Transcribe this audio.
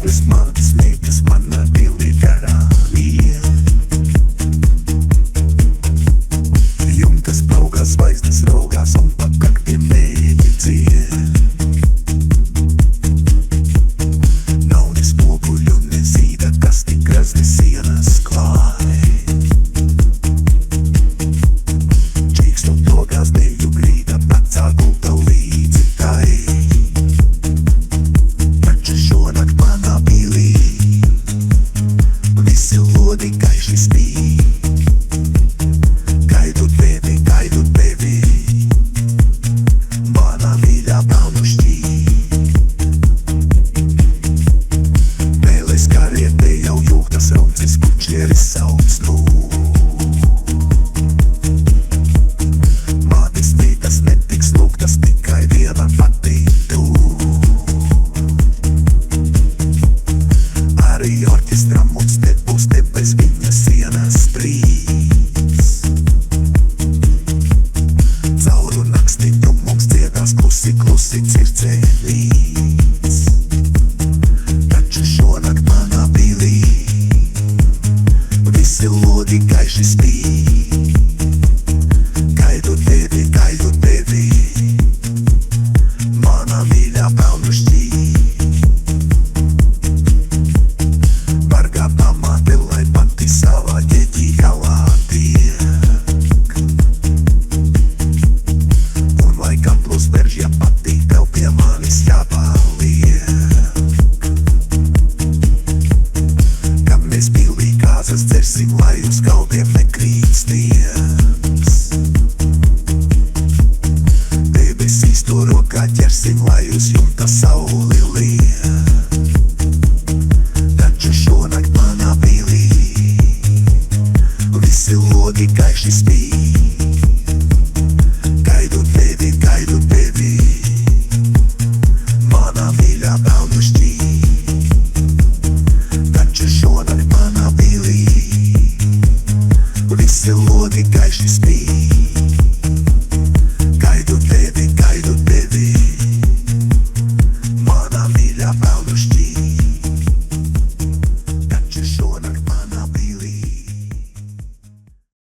Vismaz meitas mana pilī karalija. Jumtas plaukās, zvaigznes raugās un pat kaktiem mēģi dzied. Nav ne spoguļu, ne zīda, kas tik grazni sienas klāj. Čīkstot logās deju grīda, vecā gulta līdzi tai. Taču šonakt manā pilī visi lodi gaiši spīd. Gaidu tevi, mana mīļā braunušķī. Mēles karietē jau jūgtas runcis, pučieris sauc nu. Mātes mītas netiks lūgtas, tikai viena pati tu. Arī orķestram mums nebūs te bez viņa sienas brīds. Cauru nakstiņu mums dziedās klusi, klusi cirdzē līdz. Taču šonakt manā pilī visi lodi gaiši spīd. Gaidu tevi, mana mīļā braunušķī. Vargā pamāte, lai pati savā ģeķī galā tiek. Un lai kaplus veržja pati, tev pie manis jāpaliek. Kad mēs pilī kāzas dzersim, lai uz galdiem nekrīt sniegs. Debesīs to rokā ķersim, lai uz jumta sauli liek. Taču šonakt manā pilī visi lodi gaiši spīd.